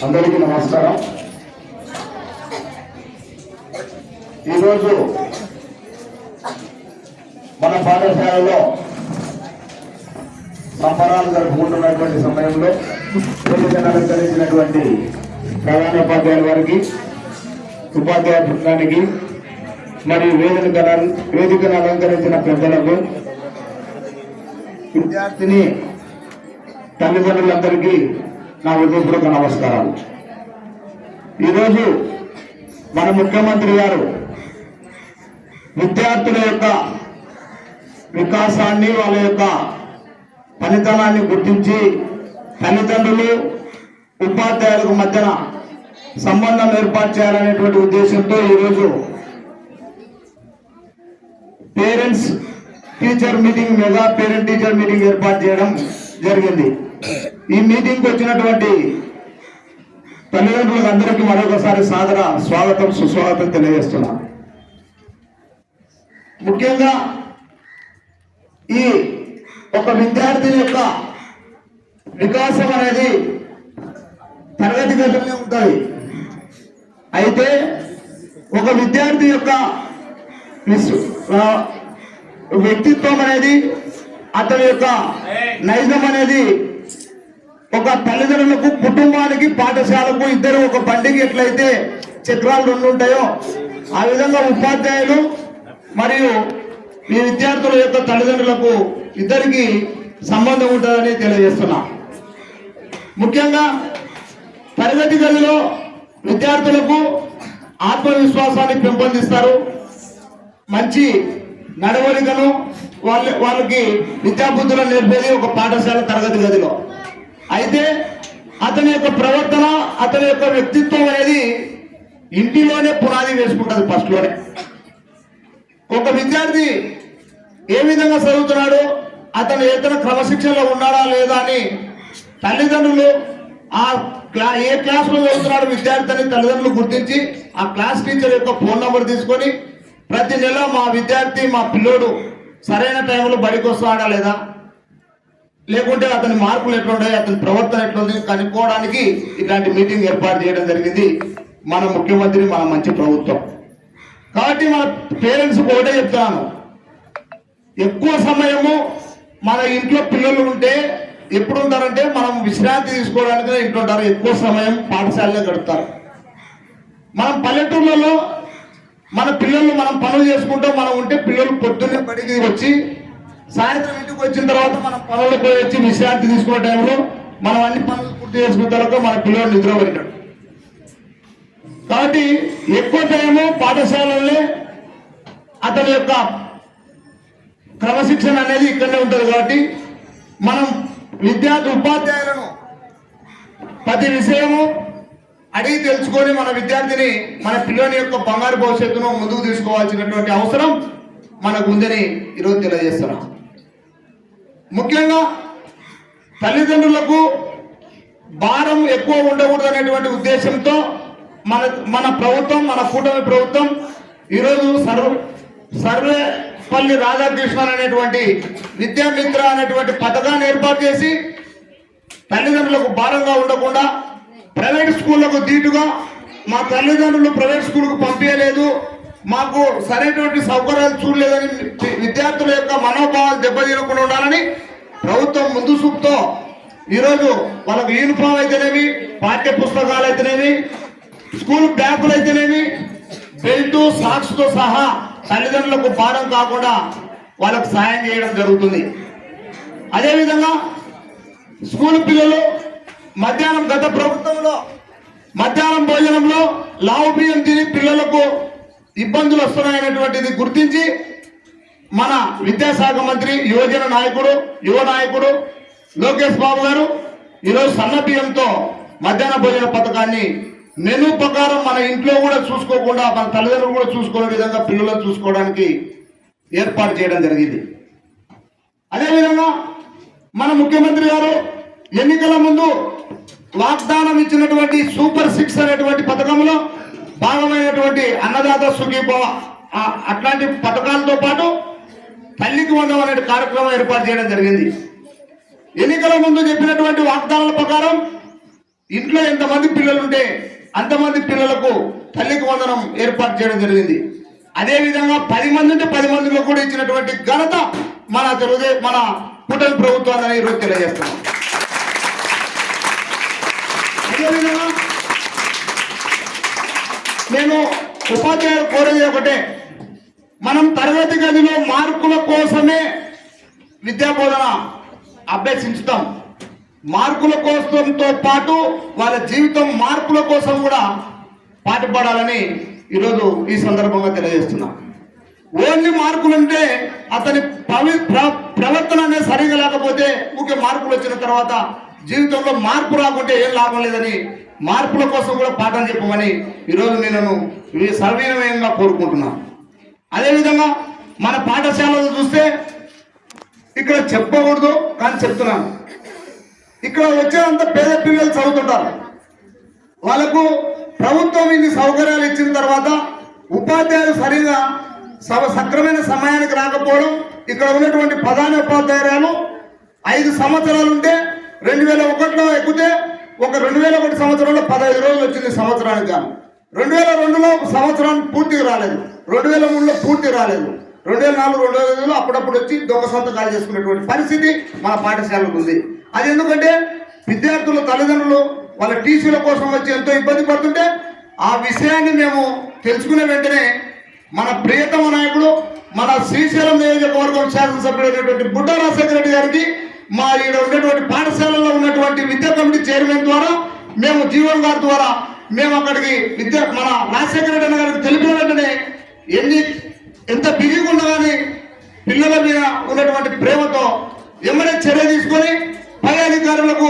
అందరికీ నమస్కారం. ఈరోజు మన పాఠశాలలో సంబరాలు జరుపుకుంటున్నటువంటి సమయంలో వేదికను అలంకరించినటువంటి ప్రధాన ఉపాధ్యాయుల వారికి, ఉపాధ్యాయ బృందానికి మరియు వేదికను అలంకరించిన పెద్దలకు, విద్యార్థిని తల్లిదండ్రులందరికీ నా హృదయపూర్వక నమస్కారాలు. ఈరోజు మన ముఖ్యమంత్రి గారు విద్యార్థుల యొక్క వికాసాన్ని, వాళ్ళ యొక్క పనితనాన్ని గుర్తించి తల్లిదండ్రులు ఉపాధ్యాయులకు మధ్యన సంబంధం ఏర్పాటు చేయాలనేటువంటి ఉద్దేశంతో ఈరోజు parents teacher meeting, mega parent teacher meeting ఏర్పాటు చేయడం జరిగింది. ఈ మీటింగ్కి వచ్చినటువంటి తల్లిదండ్రులకు అందరికీ మరొకసారి సాదర స్వాగతం, సుస్వాగతం తెలియజేస్తున్నా. ముఖ్యంగా ఈ ఒక విద్యార్థి యొక్క వికాసం అనేది తరగతి గదిలోనే ఉంటుంది. అయితే ఒక విద్యార్థి యొక్క వ్యక్తిత్వం అనేది, అతని యొక్క నైజం అనేది ఒక తల్లిదండ్రులకు, కుటుంబానికి, పాఠశాలకు ఇద్దరు ఒక బండికి ఎట్లయితే చక్రాలు రెండు ఉంటాయో ఆ విధంగా ఉపాధ్యాయులు మరియు ఈ విద్యార్థుల యొక్క తల్లిదండ్రులకు ఇద్దరికి సంబంధం ఉంటుందని తెలియజేస్తున్నా. ముఖ్యంగా తరగతి గదిలో విద్యార్థులకు ఆత్మవిశ్వాసాన్ని పెంపొందిస్తారు, మంచి నడవడికను వాళ్ళకి విద్యాబుద్ధులను నేర్పేది ఒక పాఠశాల తరగతి గదిలో. అయితే అతని యొక్క ప్రవర్తన, అతని యొక్క వ్యక్తిత్వం అనేది ఇంటిలోనే పునాది వేసుకుంటుంది. ఫస్ట్ లోనే ఒక విద్యార్థి ఏ విధంగా చదువుతున్నాడు, అతను ఏదైనా క్రమశిక్షణలో ఉన్నాడా లేదా అని తల్లిదండ్రులు ఏ క్లాస్లో చదువుతున్నాడు విద్యార్థి అని తల్లిదండ్రులు గుర్తించి ఆ క్లాస్ టీచర్ యొక్క ఫోన్ నంబర్ తీసుకొని ప్రతి నెల మా విద్యార్థి, మా పిల్లోడు సరైన టైంలో బడికి వస్తున్నాడా లేదా, లేకుంటే అతని మార్కులు ఎట్లుంటాయి, అతని ప్రవర్తన ఎట్లుంది కనుక్కోవడానికి ఇలాంటి మీటింగ్ ఏర్పాటు చేయడం జరిగింది మన ముఖ్యమంత్రి, మన మంచి ప్రభుత్వం. కాబట్టి మన పేరెంట్స్ ఒకటే చెప్తాను, ఎక్కువ సమయము మన ఇంట్లో పిల్లలు ఉంటే ఎప్పుడు ఉంటారంటే మనం విశ్రాంతి తీసుకోవడానికి ఇంట్లో ఉంటారు, ఎక్కువ సమయం పాఠశాలలో గడుపుతారు. మనం పల్లెటూర్లలో మన పిల్లలు మనం పనులు చేసుకుంటూ మనం ఉంటే పిల్లలు పొద్దున్నే బడికి వచ్చి సాయంత్రం ఇంటికి వచ్చిన తర్వాత మనం పనులు పోయి వచ్చి విశ్రాంతి తీసుకునే టైంలో మనం అన్ని పనులు పూర్తి చేసుకున్న తర్వాత మన పిల్లలు నిద్రపోయినాడు. కాబట్టి ఎక్కువ టైము పాఠశాలలోనే అతని యొక్క క్రమశిక్షణ అనేది ఇక్కడనే ఉంటుంది. కాబట్టి మనం విద్యార్థి ఉపాధ్యాయులను ప్రతి విషయము అడిగి తెలుసుకొని మన విద్యార్థిని, మన పిల్లని యొక్క బంగారు భవిష్యత్తును ముందుకు తీసుకోవాల్సినటువంటి అవసరం మనకు ఉందని ఈరోజు తెలియజేస్తున్నాం. ముఖ్యంగా తల్లిదండ్రులకు భారం ఎక్కువ ఉండకూడదు అనేటువంటి ఉద్దేశంతో మన ప్రభుత్వం, మన కూటమి ప్రభుత్వం ఈరోజు సర్వేపల్లి రాధాకృష్ణన్ అనేటువంటి విద్యామిత్ర అనేటువంటి పథకాన్ని ఏర్పాటు చేసి తల్లిదండ్రులకు భారంగా ఉండకుండా ప్రైవేట్ స్కూళ్లకు దీటుగా మా తల్లిదండ్రులు ప్రైవేట్ స్కూల్కు పంపించలేదు, మాకు సరైనటువంటి సౌకర్యాలు చూడలేదని విద్యార్థుల యొక్క మనోభావాలు దెబ్బతీయకుండా ఉండాలని ప్రభుత్వం ముందు చూపుతో ఈరోజు వాళ్ళకు యూనిఫామ్ అయితేనేమి, పాఠ్య పుస్తకాలు అయితేనేమి, స్కూల్ బ్యాగులు అయితేనేమి, బెల్ట్, సాక్స్తో సహా తల్లిదండ్రులకు భారం కాకుండా వాళ్ళకు సాయం చేయడం జరుగుతుంది. అదేవిధంగా స్కూల్ పిల్లలు మధ్యాహ్నం, గత ప్రభుత్వంలో మధ్యాహ్నం భోజనంలో లావు బియ్యం తిని పిల్లలకు ఇబ్బందులు వస్తున్నాయనేటువంటిది గుర్తించి మన విద్యాశాఖ మంత్రి, యువజన నాయకుడు, యువ నాయకుడు లోకేష్ బాబు గారు ఈరోజు సన్న బియ్యంతో మధ్యాహ్న భోజన పథకాన్ని మెనూ ప్రకారం మన ఇంట్లో కూడా చూసుకోకుండా మన తల్లిదండ్రులు కూడా చూసుకునే విధంగా పిల్లలను చూసుకోవడానికి ఏర్పాటు చేయడం జరిగింది. అదేవిధంగా మన ముఖ్యమంత్రి గారు ఎన్నికల ముందు వాగ్దానం ఇచ్చినటువంటి సూపర్ 6 అనేటువంటి పథకంలో భాగమైనటువంటి అన్నదాత సుఖీభవ అట్లాంటి పథకాలతో పాటు తల్లికి వందనం అనే కార్యక్రమం ఏర్పాటు చేయడం జరిగింది. ఎన్నికల ముందు చెప్పినటువంటి వాగ్దానాల ప్రకారం ఇంట్లో ఎంతమంది పిల్లలు ఉంటే అంతమంది పిల్లలకు తల్లికి వందనం ఏర్పాటు చేయడం జరిగింది. అదేవిధంగా 10 మంది ఉంటే 10 మందిలో కూడా ఇచ్చినటువంటి ఘనత మన కూటమి ప్రభుత్వాన్ని ఈరోజు తెలియజేస్తున్నాం. అదేవిధంగా నేను ఉపాధ్యాయులు కోరేది ఒకటే, మనం తరగతి గదిలో మార్కుల కోసమే విద్యాబోధన అభ్యసించుతాం. మార్కుల కోసంతో పాటు వాళ్ళ జీవితం మార్పుల కోసం కూడా పాటుపడాలని ఈరోజు ఈ సందర్భంగా తెలియజేస్తున్నాం. ఓన్లీ మార్కులుంటే అతని ప్రవర్తన అనేది సరిగా లేకపోతే ఊకే మార్కులు వచ్చిన తర్వాత జీవితంలో మార్పు రాకుంటే ఏం లాభం లేదని మార్పుల కోసం కూడా పాఠం చెప్పమని ఈరోజు నేను సవినయంగా కోరుకుంటున్నాను. అదేవిధంగా మన పాఠశాలలో చూస్తే ఇక్కడ చెప్పకూడదు కానీ చెప్తున్నాను, ఇక్కడ వచ్చేంత పేద పిల్లలు చదువుతుంటారు. వాళ్ళకు ప్రభుత్వం ఇన్ని సౌకర్యాలు ఇచ్చిన తర్వాత ఉపాధ్యాయులు సరిగా సక్రమైన సమయానికి రాకపోవడం, ఇక్కడ ఉన్నటువంటి ప్రధాన ఉపాధ్యాయురాలు 5 సంవత్సరాలు ఉంటే 2001లో ఎక్కితే ఒక 2001 సంవత్సరంలో 15 రోజులు వచ్చింది సంవత్సరానికి గాను. 2002లో సంవత్సరానికి పూర్తిగా రాలేదు, 2003లో పూర్తి రాలేదు, 2004, 2005లో అప్పుడప్పుడు వచ్చి దొంగ సంతకాలు చేసుకునేటువంటి పరిస్థితి మన పాఠశాలకు ఉంది. అది ఎందుకంటే విద్యార్థుల తల్లిదండ్రులు వాళ్ళ టీసీల కోసం వచ్చి ఎంతో ఇబ్బంది పడుతుంటే ఆ విషయాన్ని మేము తెలుసుకునే వెంటనే మన ప్రియతమ నాయకుడు మన శ్రీశైలం నియోజకవర్గం శాసనసభ్యుడైనటువంటి బుడ్డ రాజశేఖర రెడ్డి గారికి మా ఈడ ఉన్నటువంటి పాఠశాలలో ఉన్నటువంటి విద్యా కమిటీ చైర్మన్ ద్వారా మేము జీవన్ గారి ద్వారా మేము అక్కడికి మన రాజశేఖర రెడ్డి గారికి తెలిపిన వెంటనే ఎంత బిజీగా ఉన్నా కానీ పిల్లల మీద ఉన్నటువంటి ప్రేమతో ఎమ్మడే చర్య తీసుకొని పై అధికారులకు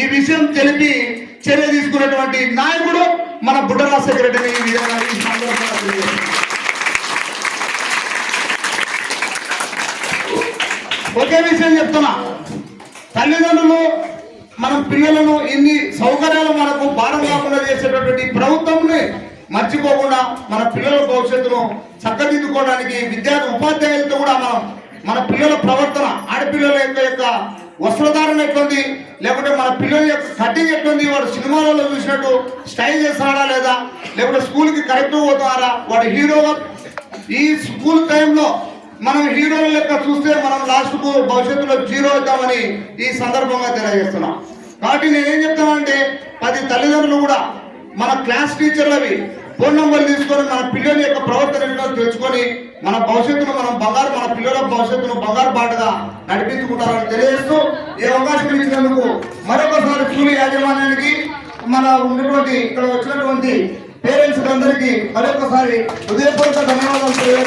ఈ విషయం తెలిపి చర్య తీసుకున్నటువంటి నాయకుడు మన బుడ్డ రాజశేఖర రెడ్డిని ఈ విధంగా ఈ సందర్భంగా తెలియజేస్తున్నాం. ఒకే విషయం చెప్తున్నా, తల్లిదండ్రులు మన పిల్లలను ఇన్ని సౌకర్యాలు మనకు భారం కాకుండా చేసేటటువంటి ప్రభుత్వంని మర్చిపోకుండా మన పిల్లల భవిష్యత్తును చక్కదిద్దుకోవడానికి విద్యార్థి ఉపాధ్యాయులతో కూడా మన పిల్లల ప్రవర్తన, ఆడపిల్లల యొక్క వస్త్రధారణ ఎట్లుంది, లేకుంటే మన పిల్లల యొక్క కటింగ్ ఎట్లుంది, వాడు సినిమాలలో చూసినట్టు స్టైల్ చేస్తున్నాడా లేదా, లేకుంటే స్కూల్కి కరెక్ట్ పోతున్నారా, వాడు హీరోగా ఈ స్కూల్ టైంలో మనం హీరోల లెక్క చూస్తే మనం లాస్ట్కు భవిష్యత్తులో 0 అవుతామని ఈ సందర్భంగా తెలియజేస్తున్నాం. కాబట్టి నేనేం చెప్తానంటే 10 తల్లిదండ్రులు కూడా మన క్లాస్ టీచర్లవి ఫోన్ నంబర్లు తీసుకొని మన పిల్లల యొక్క ప్రవర్తన తెలుసుకొని మన భవిష్యత్తును మన పిల్లల భవిష్యత్తును బంగారు బాటగా నడిపించుకుంటారని తెలియజేస్తూ ఈ అవకాశం ఇచ్చినందుకు మరొకసారి స్కూల్ యాజమాన్యానికి మన ఉన్నటువంటి ఇక్కడ వచ్చినటువంటి పేరెంట్స్ అందరికీ మరొకసారి హృదయపూర్వక ధన్యవాదాలు.